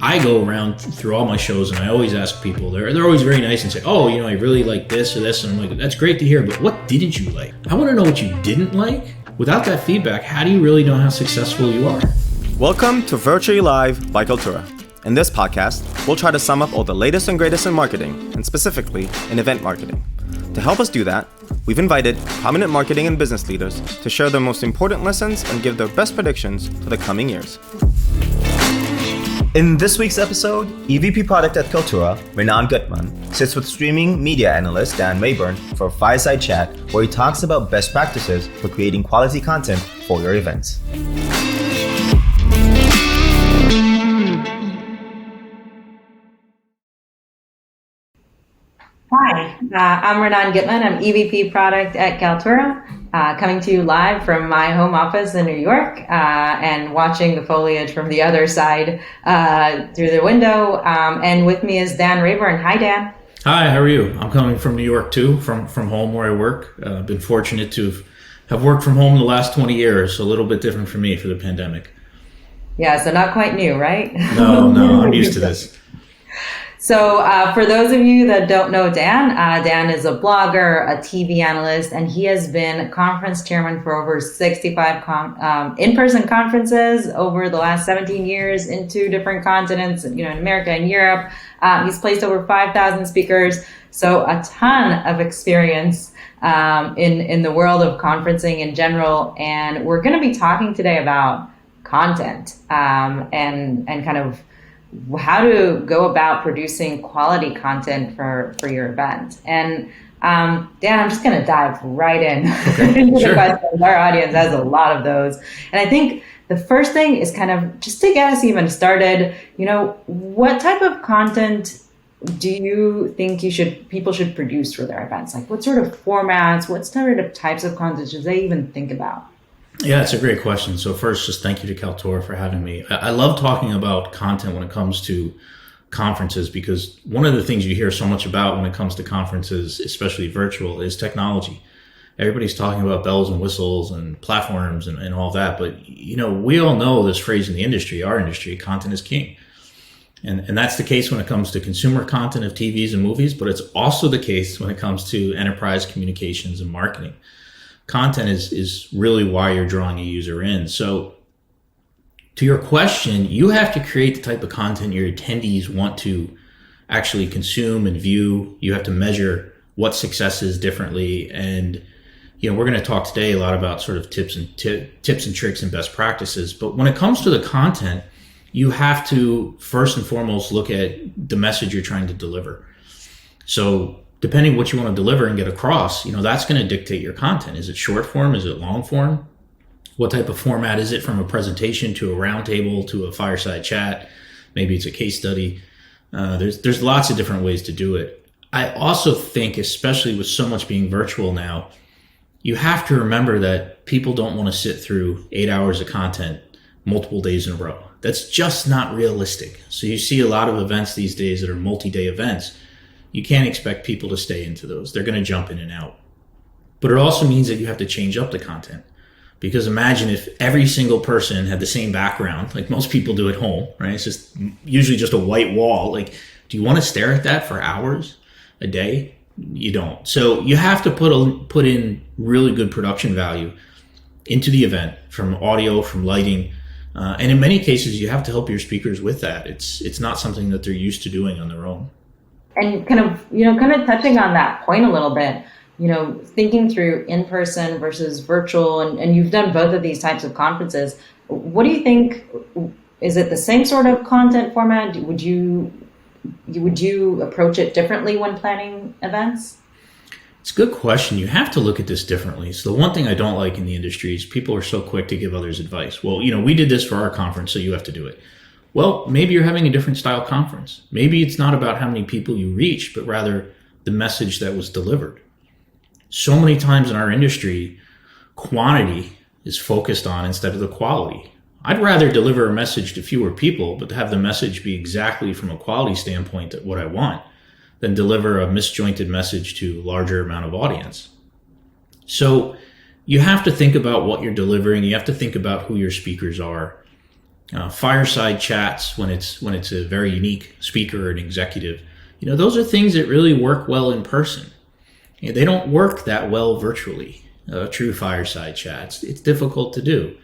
I go around through all my shows and I always ask people, they're always very nice and say, oh, I really like this or this. And I'm like, that's great to hear, but what didn't you like? I want to know what you didn't like. Without that feedback, how do you really know how successful you are? Welcome to Virtually Live by Kaltura. In this podcast, we'll try to sum up all the latest and greatest in marketing, and specifically in event marketing. To help us do that, we've invited prominent marketing and business leaders to share their most important lessons and give their best predictions for the coming years. In this week's episode, EVP Product at Kaltura, Renan Gutman, sits with streaming media analyst Dan Rayburn for a fireside chat where he talks about best practices for creating quality content for your events. Hi, I'm Renan Gutman. I'm EVP Product at Kaltura, coming to you live from my home office in New York and watching the foliage from the other side through the window. And with me is Dan Rayburn. Hi, Dan. Hi, how are you? I'm coming from New York too, from home where I work. Been fortunate to have worked from home the last 20 years, a little bit different for me for the pandemic. Yeah, so not quite new, right? No, I'm used to this. So for those of you that don't know Dan, Dan is a blogger, a TV analyst, and he has been conference chairman for over 65 in-person conferences over the last 17 years in 2 different continents, in America and Europe. He's placed over 5,000 speakers, so a ton of experience in the world of conferencing in general. And we're going to be talking today about content and kind of how to go about producing quality content for your event. And Dan, I'm just going to dive right in into the questions. Our audience has a lot of those. And I think the first thing is kind of just to get us even started, what type of content do you think people should produce for their events? Like what sort of formats, what sort of types of content should they even think about? Yeah, it's a great question. So first, just thank you to Kaltura for having me. I love talking about content when it comes to conferences, because one of the things you hear so much about when it comes to conferences, especially virtual, is technology. Everybody's talking about bells and whistles and platforms and all that. But, we all know this phrase in the industry, our industry, content is king. And that's the case when it comes to consumer content of TVs and movies, but it's also the case when it comes to enterprise communications and marketing. Content is really why you're drawing a user in. So to your question, you have to create the type of content your attendees want to actually consume and view. You have to measure what success is differently. And, we're going to talk today a lot about sort of tips and tricks and best practices. But when it comes to the content, you have to first and foremost look at the message you're trying to deliver. So depending what you want to deliver and get across, that's going to dictate your content. Is it short form? Is it long form? What type of format is it, from a presentation to a roundtable to a fireside chat? Maybe it's a case study. There's lots of different ways to do it. I also think, especially with so much being virtual now, you have to remember that people don't want to sit through 8 hours of content multiple days in a row. That's just not realistic. So you see a lot of events these days that are multi-day events. You can't expect people to stay into those. They're going to jump in and out. But it also means that you have to change up the content. Because imagine if every single person had the same background, like most people do at home, right? It's just usually just a white wall. Like, do you want to stare at that for hours a day? You don't. So you have to put in really good production value into the event, from audio, from lighting. And in many cases, you have to help your speakers with that. It's not something that they're used to doing on their own. And kind of touching on that point a little bit, thinking through in-person versus virtual, and you've done both of these types of conferences. What do you think? Is it the same sort of content format? Would you approach it differently when planning events? It's a good question. You have to look at this differently. So the one thing I don't like in the industry is people are so quick to give others advice. Well, we did this for our conference, so you have to do it. Well, maybe you're having a different style conference. Maybe it's not about how many people you reach, but rather the message that was delivered. So many times in our industry, quantity is focused on instead of the quality. I'd rather deliver a message to fewer people, but have the message be exactly from a quality standpoint what I want, than deliver a misjointed message to a larger amount of audience. So you have to think about what you're delivering. You have to think about who your speakers are. fireside chats when it's a very unique speaker or an executive. Those are things that really work well in person. They don't work that well virtually. True fireside chats. It's difficult to do.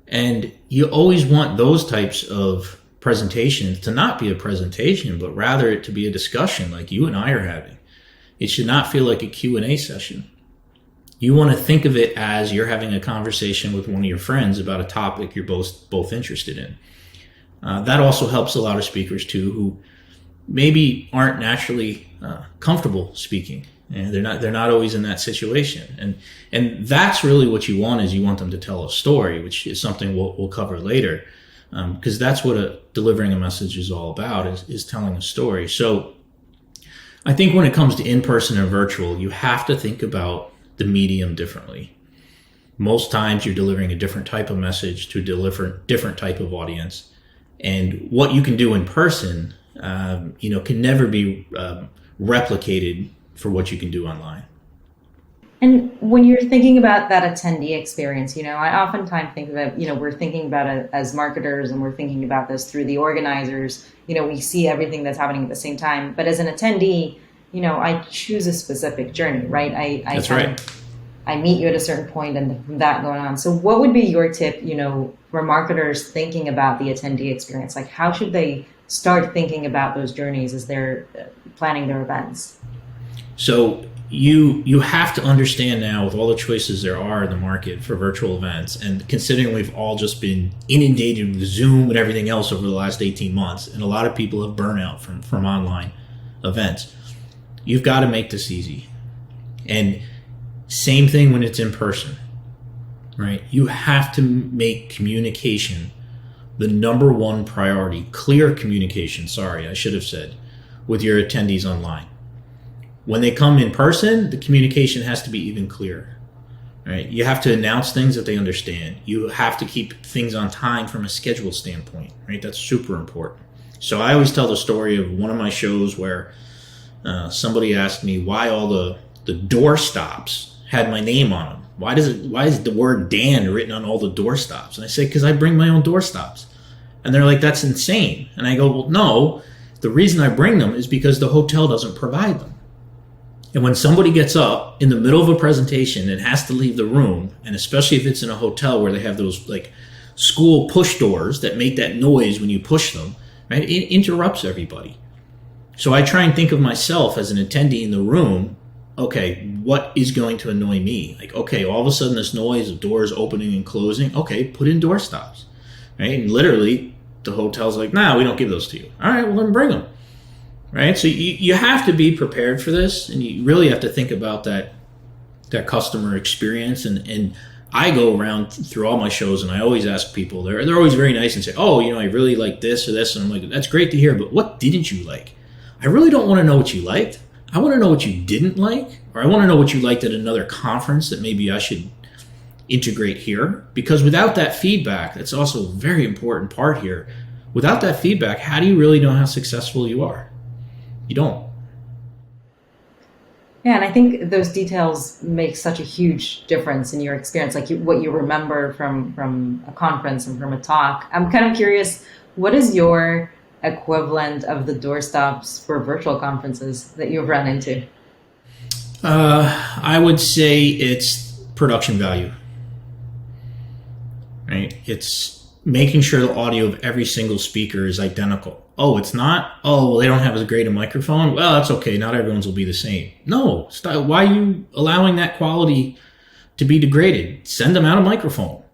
And you always want those types of presentations to not be a presentation, but rather it to be a discussion like you and I are having. It should not feel like a Q&A session. You want to think of it as you're having a conversation with one of your friends about a topic you're both interested in. That also helps a lot of speakers too, who maybe aren't naturally comfortable speaking. And they're not always in that situation. And that's really what you want, is you want them to tell a story, which is something we'll cover later. Because that's what delivering a message is all about, is telling a story. So I think when it comes to in-person or virtual, you have to think about the medium differently. Most times you're delivering a different type of message to a different type of audience. And what you can do in person, can never be replicated for what you can do online. And when you're thinking about that attendee experience, I oftentimes think of it, we're thinking about it as marketers, and we're thinking about this through the organizers. We see everything that's happening at the same time. But as an attendee, I choose a specific journey, right? That's right. I meet you at a certain point, and from that going on. So what would be your tip, for marketers thinking about the attendee experience? Like, how should they start thinking about those journeys as they're planning their events? So you have to understand now, with all the choices there are in the market for virtual events, and considering we've all just been inundated with Zoom and everything else over the last 18 months, and a lot of people have burnout from online events, you've got to make this easy. And same thing when it's in person, right? You have to make communication the number one priority. Clear communication, I should have said, with your attendees online. When they come in person, the communication has to be even clearer, right? You have to announce things that they understand. You have to keep things on time from a schedule standpoint, right? That's super important. So I always tell the story of one of my shows where somebody asked me why all the door stops had my name on them. Why is the word Dan written on all the door stops? And I say, because I bring my own door stops. And they're like, that's insane. And I go, well, no, the reason I bring them is because the hotel doesn't provide them. And when somebody gets up in the middle of a presentation and has to leave the room, and especially if it's in a hotel where they have those like school push doors that make that noise when you push them, right? It interrupts everybody. So I try and think of myself as an attendee in the room. Okay, what is going to annoy me? Like, okay, all of a sudden this noise of doors opening and closing. Okay, put in door stops, right? And literally the hotel's like, nah, we don't give those to you. All right, well then bring them. Right, so you have to be prepared for this, and you really have to think about that customer experience. And I go around through all my shows, and I always ask people. They're always very nice and say, "Oh, I really like this or this," and I'm like, "That's great to hear, but what didn't you like?" I really don't want to know what you liked. I want to know what you didn't like, or I want to know what you liked at another conference that maybe I should integrate here. Because without that feedback, that's also a very important part here. Without that feedback, how do you really know how successful you are? You don't. Yeah, and I think those details make such a huge difference in your experience, like what you remember from a conference and from a talk. I'm kind of curious, what is your equivalent of the doorstops for virtual conferences that you've run into? I would say it's production value, right? It's making sure the audio of every single speaker is identical. Oh, it's not? Oh, well, they don't have as great a microphone? Well, that's okay. Not everyone's will be the same. No. Why are you allowing that quality to be degraded? Send them out a microphone.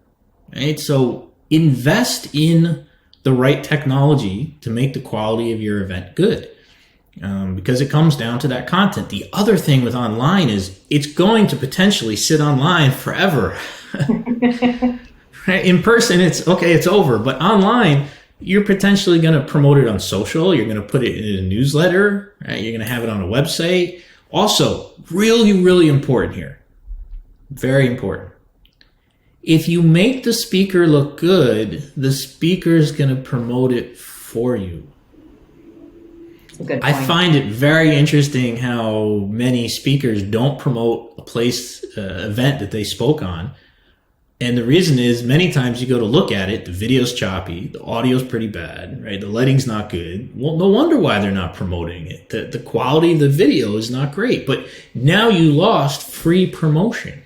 Right? So invest in the right technology to make the quality of your event good. Because it comes down to that content. The other thing with online is it's going to potentially sit online forever. Right? In person, it's okay, it's over. But online, you're potentially going to promote it on social. You're going to put it in a newsletter. Right? You're going to have it on a website. Also, really, really important here. Very important. If you make the speaker look good, the speaker is going to promote it for you. That's a good point. I find it very interesting how many speakers don't promote a event that they spoke on And the reason is many times you go to look at it, the video's choppy, the audio's pretty bad, right? The lighting's not good. Well, no wonder why they're not promoting it. The quality of the video is not great, but now you lost free promotion.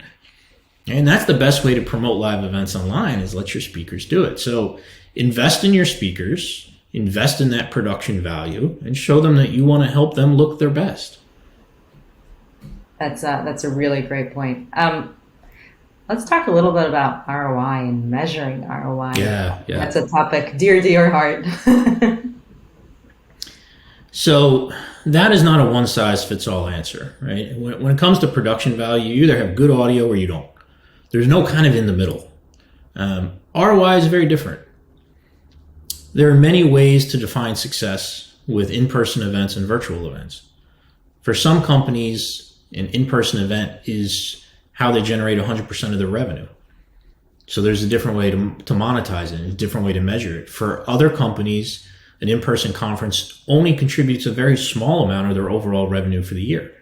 And that's the best way to promote live events online, is let your speakers do it. So invest in your speakers, invest in that production value, and show them that you want to help them look their best. That's a really great point. Let's talk a little bit about ROI and measuring ROI. Yeah. That's a topic dear to your heart. So that is not a one-size-fits-all answer, right? When it comes to production value, you either have good audio or you don't. There's no kind of in the middle. ROI is very different. There are many ways to define success with in-person events and virtual events. For some companies, an in-person event is how they generate 100% of their revenue. So there's a different way to monetize it, a different way to measure it. For other companies, an in-person conference only contributes a very small amount of their overall revenue for the year.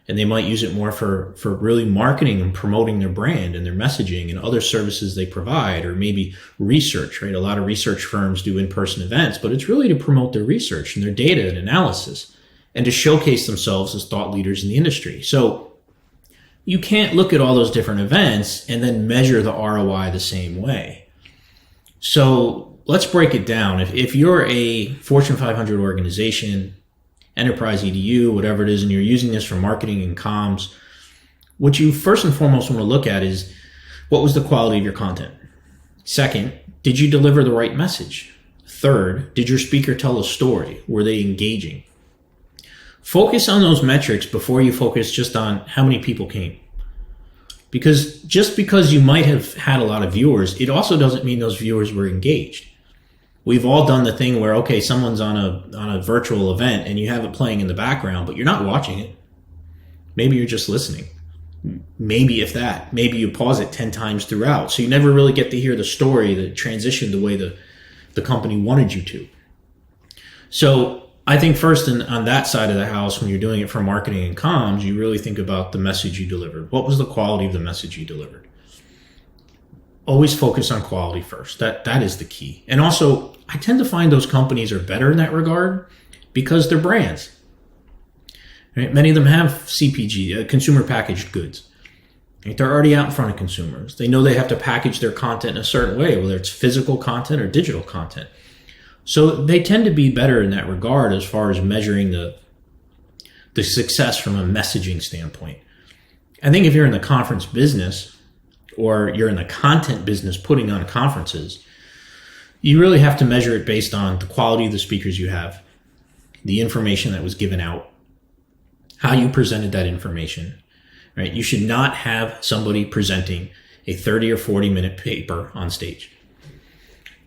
And they might use it more for really marketing and promoting their brand and their messaging and other services they provide, or maybe research, right? A lot of research firms do in-person events, but it's really to promote their research and their data and analysis and to showcase themselves as thought leaders in the industry. So you can't look at all those different events and then measure the ROI the same way. So let's break it down. If you're a Fortune 500 organization, enterprise EDU, whatever it is, and you're using this for marketing and comms, what you first and foremost want to look at is, what was the quality of your content? Second, did you deliver the right message? Third, did your speaker tell a story? Were they engaging? Focus on those metrics before you focus just on how many people came. Because just because you might have had a lot of viewers, it also doesn't mean those viewers were engaged. We've all done the thing where, okay, someone's on a virtual event and you have it playing in the background, but you're not watching it. Maybe you're just listening. Maybe if that. Maybe you pause it 10 times throughout. So you never really get to hear the story, the transition, the way the company wanted you to. So I think first on that side of the house, when you're doing it for marketing and comms, you really think about the message you delivered. What was the quality of the message you delivered? Always focus on quality first. That is the key. And also, I tend to find those companies are better in that regard because they're brands. Right? Many of them have CPG, consumer packaged goods. Right? They're already out in front of consumers. They know they have to package their content in a certain way, whether it's physical content or digital content. So they tend to be better in that regard as far as measuring the success from a messaging standpoint. I think if you're in the conference business or you're in the content business putting on conferences, you really have to measure it based on the quality of the speakers you have, the information that was given out, how you presented that information, right? You should not have somebody presenting a 30 or 40 minute paper on stage.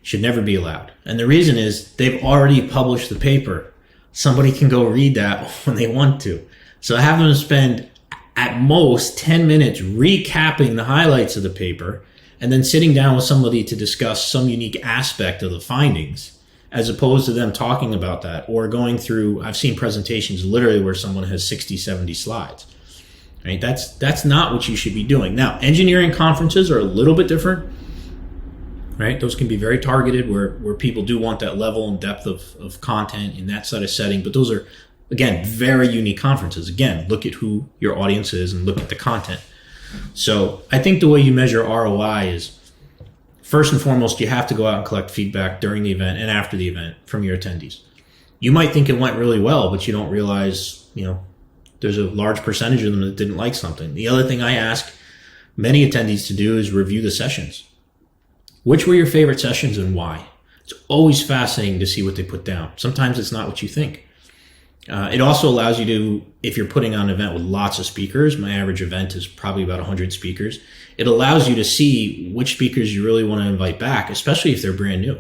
Should never be allowed. And the reason is they've already published the paper. Somebody can go read that when they want to. So have them spend at most 10 minutes recapping the highlights of the paper and then sitting down with somebody to discuss some unique aspect of the findings, as opposed to them talking about that or going through, I've seen presentations literally where someone has 60, 70 slides. Right? That's not what you should be doing. Now, engineering conferences are a little bit different. Right? Those can be very targeted where people do want that level and depth of content in that sort of setting. But those are, again, very unique conferences. Again, look at who your audience is and look at the content. So I think the way you measure ROI is, first and foremost, you have to go out and collect feedback during the event and after the event from your attendees. You might think it went really well, but you don't realize, there's a large percentage of them that didn't like something. The other thing I ask many attendees to do is review the sessions. Which were your favorite sessions and why? It's always fascinating to see what they put down. Sometimes it's not what you think. It also allows you to, if you're putting on an event with lots of speakers, my average event is probably about 100 speakers, it allows you to see which speakers you really want to invite back, especially if they're brand new.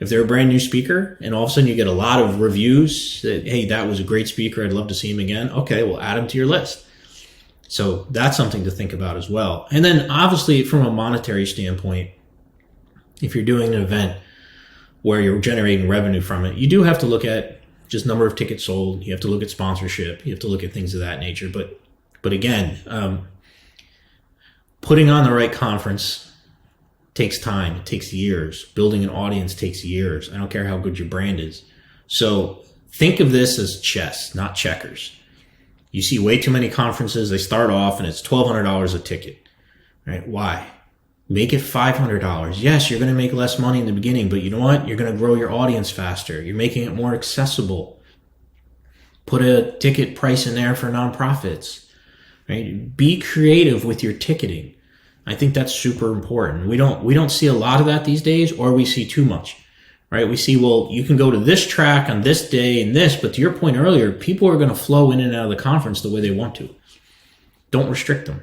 If they're a brand new speaker and all of a sudden you get a lot of reviews that, hey, that was a great speaker, I'd love to see him again. Okay, well, add him to your list. So that's something to think about as well. And then obviously from a monetary standpoint, if you're doing an event where you're generating revenue from it, you do have to look at just number of tickets sold. You have to look at sponsorship. You have to look at things of that nature. But again, putting on the right conference takes time. It takes years. Building an audience takes years. I don't care how good your brand is. So think of this as chess, not checkers. You see way too many conferences. They start off and it's $1,200 a ticket, right? Why? Make it $500. Yes, you're going to make less money in the beginning, but you know what? You're going to grow your audience faster. You're making it more accessible. Put a ticket price in there for nonprofits, right? Be creative with your ticketing. I think that's super important. We don't see a lot of that these days, or we see too much, right? We see, well, you can go to this track on this day and this, but to your point earlier, people are going to flow in and out of the conference the way they want to. Don't restrict them.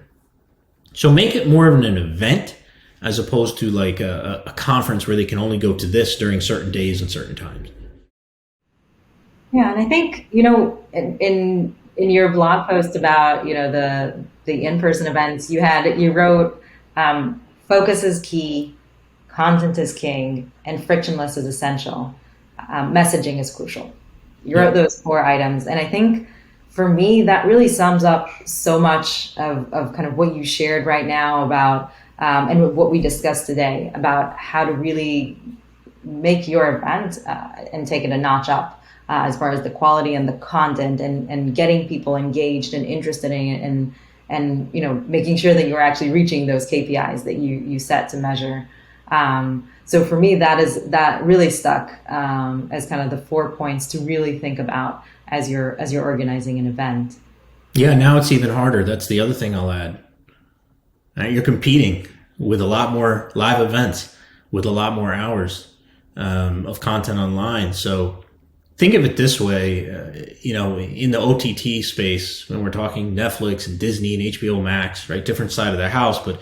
So make it more of an event as opposed to like a conference where they can only go to this during certain days and certain times. Yeah, and I think, in your blog post about, the in-person events, you wrote, focus is key, content is king, and frictionless is essential. Messaging is crucial. You wrote those 4 items. And I think for me, that really sums up so much of kind of what you shared right now about, and what we discussed today about how to really make your event and take it a notch up as far as the quality and the content and getting people engaged and interested in it and making sure that you're actually reaching those KPIs that you set to measure. So for me, that really stuck as kind of the 4 points to really think about as you're organizing an event. Yeah, now it's even harder. That's the other thing I'll add. You're competing with a lot more live events, with a lot more hours of content online. So think of it this way, in the OTT space, when we're talking Netflix and Disney and HBO Max, right? Different side of the house, but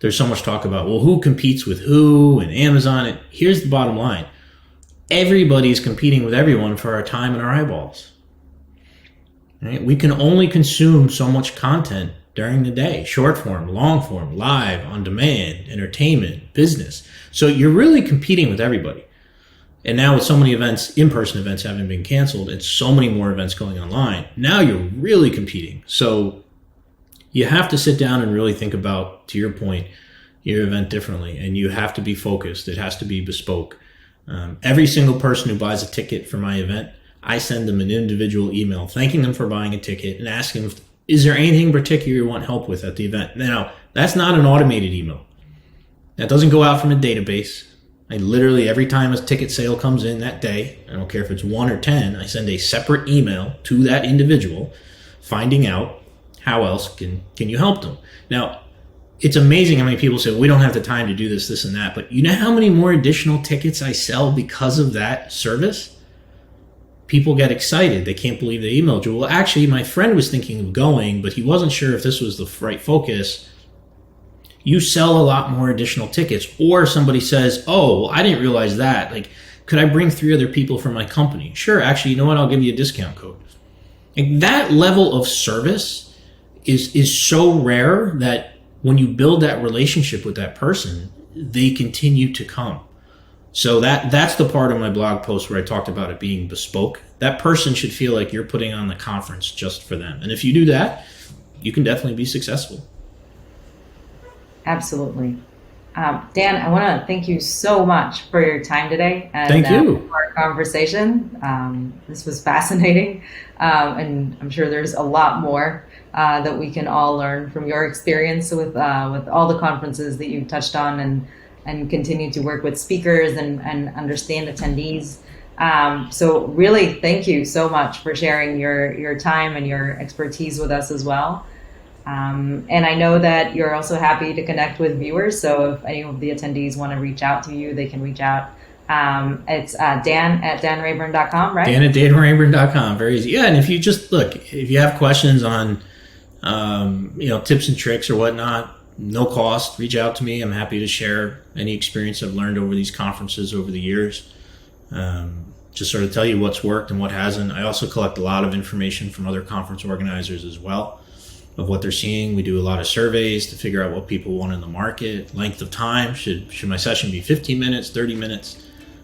there's so much talk about, well, who competes with who and Amazon. And here's the bottom line. Everybody's competing with everyone for our time and our eyeballs. Right? We can only consume so much content during the day, short form, long form, live, on demand, entertainment, business. So you're really competing with everybody. And now with so many events, in-person events having been canceled, and so many more events going online, now you're really competing. So you have to sit down and really think about, to your point, your event differently. And you have to be focused. It has to be bespoke. Every single person who buys a ticket for my event, I send them an individual email thanking them for buying a ticket and asking them, is there anything particular you want help with at the event? Now, that's not an automated email. That doesn't go out from a database. I literally, every time a ticket sale comes in that day, I don't care if it's 1 or 10, I send a separate email to that individual finding out how else can you help them. Now, it's amazing how many people say, well, we don't have the time to do this and that. But you know how many more additional tickets I sell because of that service? People get excited. They can't believe they emailed you. Well, actually, my friend was thinking of going, but he wasn't sure if this was the right focus. You sell a lot more additional tickets. Or somebody says, oh, well, I didn't realize that. Like, could I bring 3 other people from my company? Sure, actually, you know what? I'll give you a discount code. Like, that level of service is so rare that when you build that relationship with that person, they continue to come. So that's the part of my blog post where I talked about it being bespoke. That person should feel like you're putting on the conference just for them. And if you do that, you can definitely be successful. Absolutely. Dan, I want to thank you so much for your time today and thank you. For our conversation. This was fascinating. And I'm sure there's a lot more that we can all learn from your experience with all the conferences that you touched on and continue to work with speakers and understand attendees. So really, thank you so much for sharing your time and your expertise with us as well. And I know that you're also happy to connect with viewers. So if any of the attendees want to reach out to you, they can reach out. It's Dan@danrayburn.com, right? Dan@danrayburn.com. Very easy. Yeah, and if you just if you have questions on tips and tricks or whatnot, no cost, reach out to me. I'm happy to share any experience I've learned over these conferences over the years. Just sort of tell you what's worked and what hasn't. I also collect a lot of information from other conference organizers as well of what they're seeing. We do a lot of surveys to figure out what people want in the market. Length of time. Should my session be 15 minutes, 30 minutes?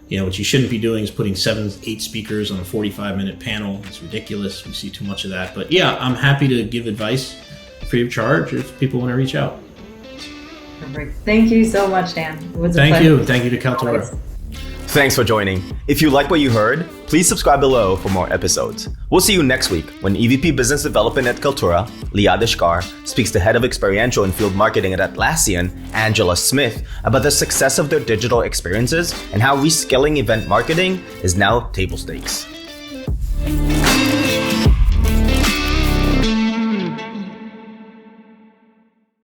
What you shouldn't be doing is putting 7-8 speakers on a 45-minute panel. It's ridiculous. We see too much of that. But yeah, I'm happy to give advice free of charge if people want to reach out. Perfect. Thank you so much, Dan. It was a Thank pleasure. you. Thank you to Kaltura. Thanks for joining. If you like what you heard, please subscribe below for more episodes. We'll see you next week when EVP Business Development at Kaltura, Liad Ishkar, speaks to Head of Experiential and Field Marketing at Atlassian, Angela Smith, about the success of their digital experiences and how reskilling event marketing is now table stakes.